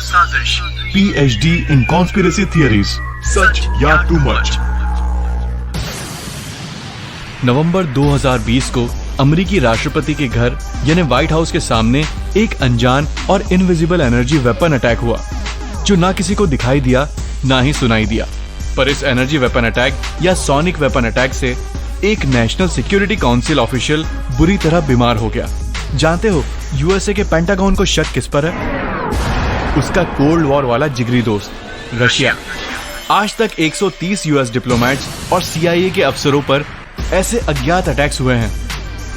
साजिश PhD in conspiracy theories, सच या too much. नवंबर 2020 को अमेरिकी राष्ट्रपति के घर यानी व्हाइट हाउस के सामने एक अनजान और इनविजिबल एनर्जी वेपन अटैक हुआ, जो ना किसी को दिखाई दिया ना ही सुनाई दिया। पर इस एनर्जी वेपन अटैक या सोनिक वेपन अटैक से एक नेशनल सिक्योरिटी काउंसिल ऑफिशियल बुरी तरह बीमार हो गया। जानते हो यूएसए के पेंटागन को शक किस पर है? उसका कोल्ड वॉर वाला जिगरी दोस्त रशिया। आज तक 130 यूएस डिप्लोमेट्स और सीआईए के अफसरों पर ऐसे अज्ञात अटैक्स हुए हैं।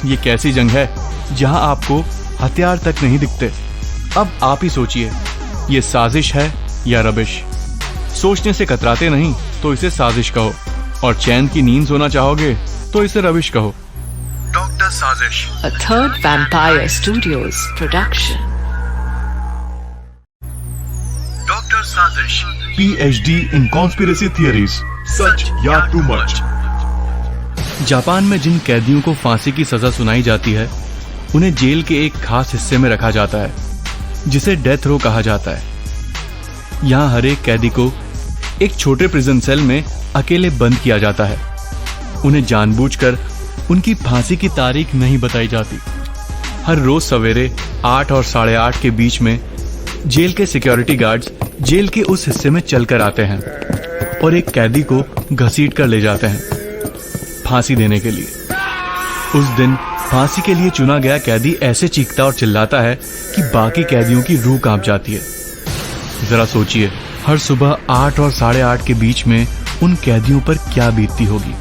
ये कैसी जंग है जहां आपको हथियार तक नहीं दिखते? अब आप ही सोचिए, ये साजिश है या रबिश? सोचने से कतराते नहीं तो इसे साजिश कहो, और चैन की नींद सोना चाहोगे तो इसे रबिश कहो। डॉक्टर साजिश, A third Vampire Studios production. Doctor साजिश PhD in conspiracy theories, सच या टू मच। जापान में जिन कैदियों को फांसी की सजा सुनाई जाती है, उन्हें जेल के एक खास हिस्से में रखा जाता है, जिसे डेथ रो कहा जाता है। यहाँ हर एक कैदी को एक छोटे प्रिजन सेल में अकेले बंद किया जाता है। उन्हें जानबूझकर उनकी फांसी की तारीख नहीं बताई जाती। हर रोज सवेरे 8 और 8:30 के बीच में जेल के सिक्योरिटी गार्ड्स जेल के उस हिस्से में चलकर आते हैं और एक कैदी को घसीट कर ले जाते हैं फांसी देने के लिए। उस दिन फांसी के लिए चुना गया कैदी ऐसे चीखता और चिल्लाता है कि बाकी कैदियों की रूह कांप जाती है। जरा सोचिए, हर सुबह 8 और 8:30 के बीच में उन कैदियों पर क्या बीतती होगी।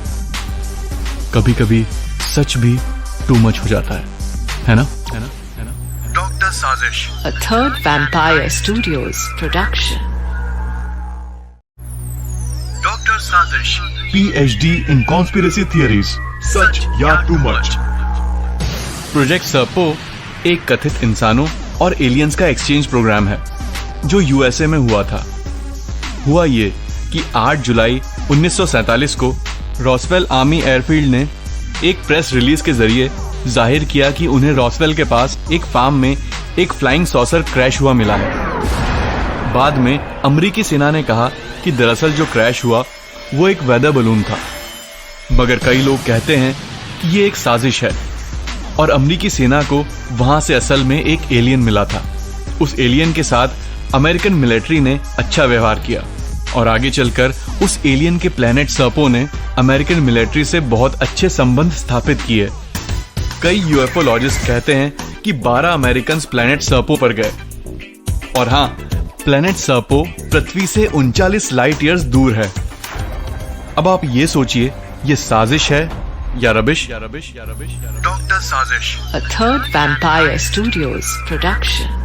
कभी कभी सच भी टू मच हो जाता है ना? डॉक्टर साजिश, A third Vampire Studios production. Doctor साजिश PhD in conspiracy theories, सच या टू मच। प्रोजेक्ट सर्पो एक कथित इंसानों और एलियंस का एक्सचेंज प्रोग्राम है जो यूएसए में हुआ था। हुआ ये कि 8 जुलाई 1947 को रॉसवेल आर्मी एयरफील्ड ने एक प्रेस रिलीज के जरिए जाहिर किया कि उन्हें रॉसवेल के पास एक फार्म में एक फ्लाइंग सॉसर क्रैश हुआ मिला है। बाद में अमेरिकी सेना ने कहा कि दरअसल जो क्रैश हुआ वो एक वेदर बलून था, मगर कई लोग कहते हैं कि ये एक साजिश है और अमेरिकी सेना को वहां से असल में एक एलियन मिला था। उस एलियन के साथ अमेरिकन मिलिट्री ने अच्छा व्यवहार किया और आगे चलकर उस एलियन के प्लेनेट सर्पो ने अमेरिकन मिलिट्री से बहुत अच्छे संबंध स्थापित किए। कई यूएफओलॉजिस्ट कहते हैं कि 12 अमेरिकन प्लेनेट सर्पो पर गए, और हाँ, प्लेनेट सर्पो पृथ्वी से 39 लाइट ईयर्स दूर है। अब आप ये सोचिए, ये साजिश है या रबिश? डॉक्टर साजिश, A third Vampire Studios production.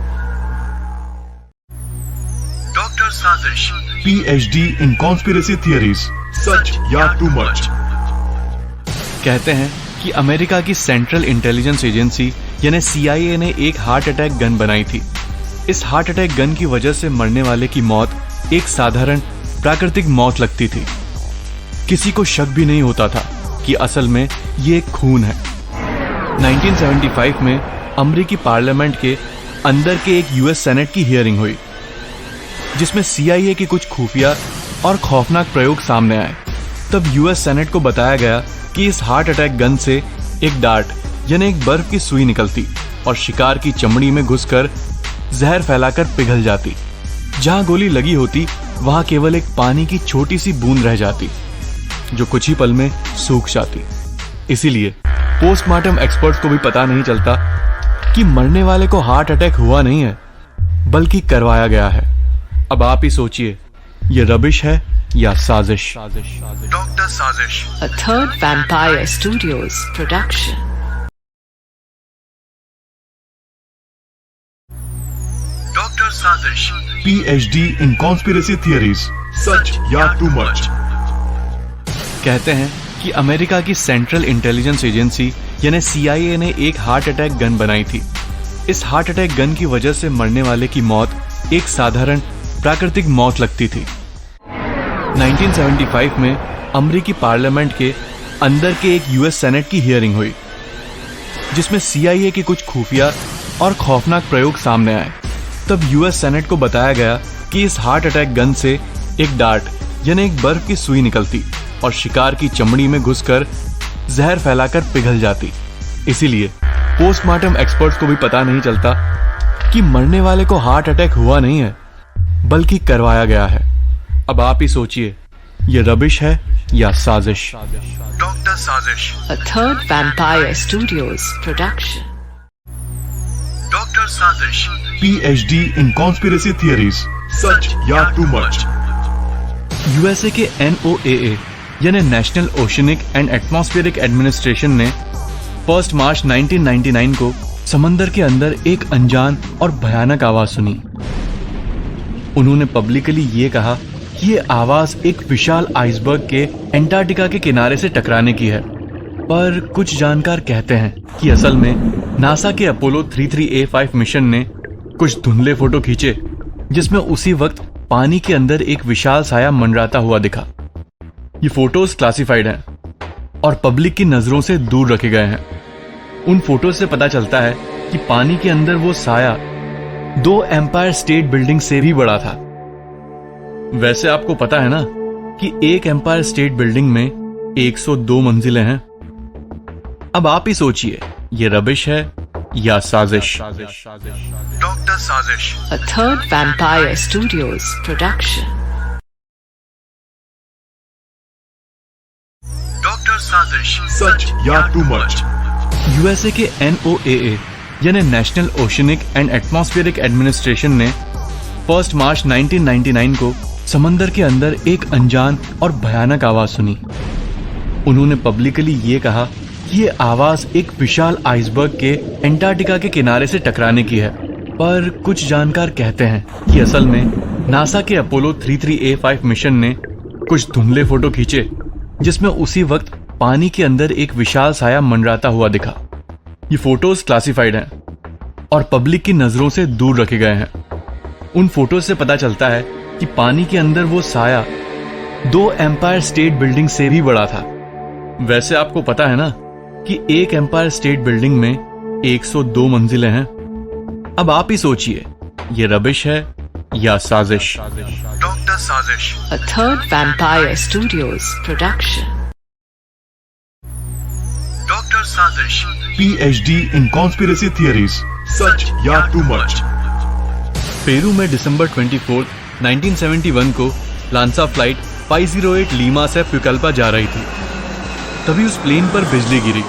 Doctor साजिश PhD in conspiracy theories, सच या टू मच। कहते हैं कि अमेरिका की सेंट्रल इंटेलिजेंस एजेंसी यानी सीआईए ने एक हार्ट अटैक गन बनाई थी। इस हार्ट अटैक गन की वजह से मरने वाले की मौत एक साधारण प्राकृतिक मौत लगती थी। किसी को शक भी नहीं होता था कि असल में ये एक खून है। 1975 में अमेरिकी पार्लियामेंट के अंदर के एक यूएस सेनेट की हियरिंग हुई, जिसमें सीआईए के कुछ खुफिया और खौफनाक प्रयोग सामने आए। तब यूएस सेनेट को बताया गया कि इस हार्ट अटैक गन से एक डार्ट यानी एक बर्फ की सुई निकलती और शिकार की चमड़ी में घुसकर जहर फैलाकर पिघल जाती। जहां गोली लगी होती वहां केवल एक पानी की छोटी सी बूंद रह जाती, जो कुछ ही पल में सूख जाती। इसीलिए पोस्टमार्टम एक्सपर्ट्स को भी पता नहीं चलता कि मरने वाले को हार्ट अटैक हुआ नहीं है, बल्कि करवाया गया है। अब आप ही सोचिए, ये रबिश है या साजिश? डॉक्टर साजिश, A third Vampire Studios production. Doctor साजिश PhD in conspiracy theories, सच या टू मच। कहते हैं कि अमेरिका की सेंट्रल इंटेलिजेंस एजेंसी यानी सीआईए ने एक हार्ट अटैक गन बनाई थी। इस हार्ट अटैक गन की वजह से मरने वाले की मौत एक साधारण प्राकृतिक मौत लगती थी। 1975 में अमेरिकी पार्लियामेंट के अंदर के एक यूएस सेनेट की हियरिंग हुई, जिसमें सीआईए के कुछ खुफिया और खौफनाक प्रयोग सामने आए। तब यूएस सेनेट को बताया गया कि इस हार्ट अटैक गन से एक डार्ट यानी एक बर्फ की सुई निकलती और शिकार की चमड़ी में घुसकर जहर फैलाकर पिघल जाती। इसीलिए पोस्टमार्टम एक्सपर्ट्स को भी पता नहीं चलता कि मरने वाले को हार्ट अटैक हुआ नहीं है बल्कि करवाया गया है। अब आप ही सोचिए, ये रबिश है या साजिश? डॉक्टर साजिश। A third Vampire Studios production. Doctor साजिश। PhD in conspiracy theories. सच या टू मच? यूएसए के NOAA यानी national oceanic and atmospheric administration ने 1 मार्च 1999 को समंदर के अंदर एक अनजान और भयानक आवाज सुनी। उन्होंने पब्लिकली ये कहा कि ये आवाज एक विशाल आइसबर्ग के एंटार्क्टिका के किनारे से टकराने की है, पर कुछ जानकार कहते हैं कि असल में नासा के अपोलो 33A5 मिशन ने कुछ धुंधले फोटो खींचे जिसमें उसी वक्त पानी के अंदर एक विशाल साया मंडराता हुआ दिखा। ये फोटोज क्लासिफाइड हैं और पब्लिक की नजरों से दूर रखे गए हैं। उन फोटोज से पता चलता है कि पानी के अंदर वो साया 2 एम्पायर स्टेट बिल्डिंग से भी बड़ा था। वैसे आपको पता है ना कि एक एम्पायर स्टेट बिल्डिंग में 102 मंजिलें हैं। अब आप ही सोचिए, ये रबिश है या साजिश? डॉक्टर साजिश। A third Vampire Studios production. Doctor साजिश। सच या टू मच? यूएसए के NOAA यानी national oceanic and atmospheric administration ने 1 मार्च 1999 को समंदर के अंदर एक अनजान और भयानक आवाज सुनी। उन्होंने पब्लिकली ये कहा कि ये आवाज एक विशाल आइसबर्ग के एंटार्क्टिका के किनारे से टकराने की है, पर कुछ जानकार कहते हैं कि असल में नासा के अपोलो 33A5 मिशन ने कुछ धुंधले फोटो खींचे जिसमें उसी वक्त पानी के अंदर एक विशाल साया मंडराता हुआ दिखा। ये फोटोज क्लासिफाइड हैं और पब्लिक की नजरों से दूर रखे गए हैं। उन फोटोज से पता चलता है कि पानी के अंदर वो साया 2 एम्पायर स्टेट बिल्डिंग से भी बड़ा था। वैसे आपको पता है ना कि एक एम्पायर स्टेट बिल्डिंग में 102 मंजिलें हैं। अब आप ही सोचिए, ये रबिश है या साजिश? डॉक्टर साजिश। A third Vampire Studios production. Doctor साजिश। PhD in conspiracy theories. सच या टू मच? पेरू में दिसंबर 24, 1971 को लांसा फ्लाइट 508 लीमा से प्यूकल्पा जा रही थी। तभी उस प्लेन पर बिजली गिरी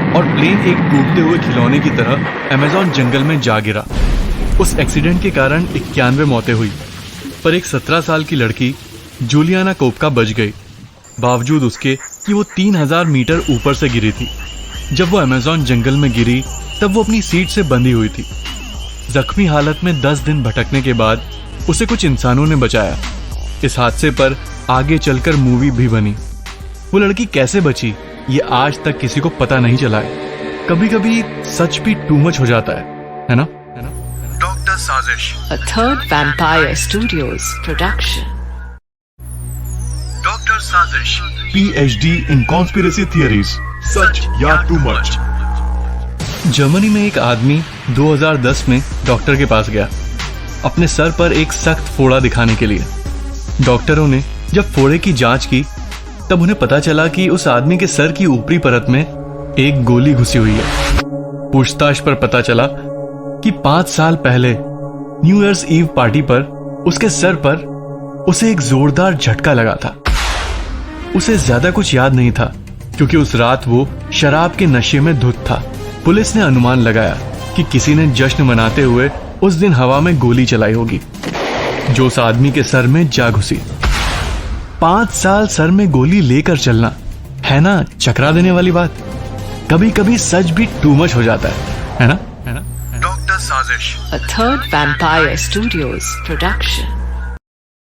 और प्लेन एक टूटते हुए खिलौने की तरह अमेज़न जंगल में जा गिरा। उस एक्सीडेंट के कारण 91 मौतें हुई, पर एक 17 साल की लड़की जूलियाना कोपका बच गई, बावजूद उसके कि वो 3000 मीटर ऊपर से गिरी थी। जब वो अमेज़न जंगल में गिरी तब वो अपनी सीट से बंधी हुई थी। जख्मी हालत में 10 दिन भटकने के बाद उसे कुछ इंसानों ने बचाया। इस हादसे पर आगे चलकर मूवी भी बनी। वो लड़की कैसे बची ये आज तक किसी को पता नहीं चला है। कभी कभी सच भी टू मच हो जाता है ना? डॉक्टर साजिश। A third Vampire Studios production. Doctor साजिश। PhD in conspiracy theories. सच या टू मच? जर्मनी में एक आदमी 2010 में डॉक्टर के पास गया अपने सर पर एक सख्त फोड़ा दिखाने के लिए। डॉक्टरों ने जब फोड़े की जांच की तब उन्हें पता चला कि उस आदमी के सर की ऊपरी परत में एक गोली घुसी हुई है। पूछताछ पर पता चला कि 5 साल पहले न्यू ईयर्स ईव पार्टी पर उसके सर पर उसे एक जोरदार झटका लगा था। उसे ज्यादा कुछ याद नहीं था क्योंकि उस रात वो शराब के नशे में धुत था। पुलिस ने अनुमान लगाया कि किसी ने जश्न मनाते हुए उस दिन हवा में गोली चलाई होगी जो उस आदमी के सर में जा घुसी। 5 साल सर में गोली लेकर चलना है ना चकरा देने वाली बात। कभी कभी सच भी टू मच हो जाता है ना? डॉक्टर साजिश। A third Vampire Studios production.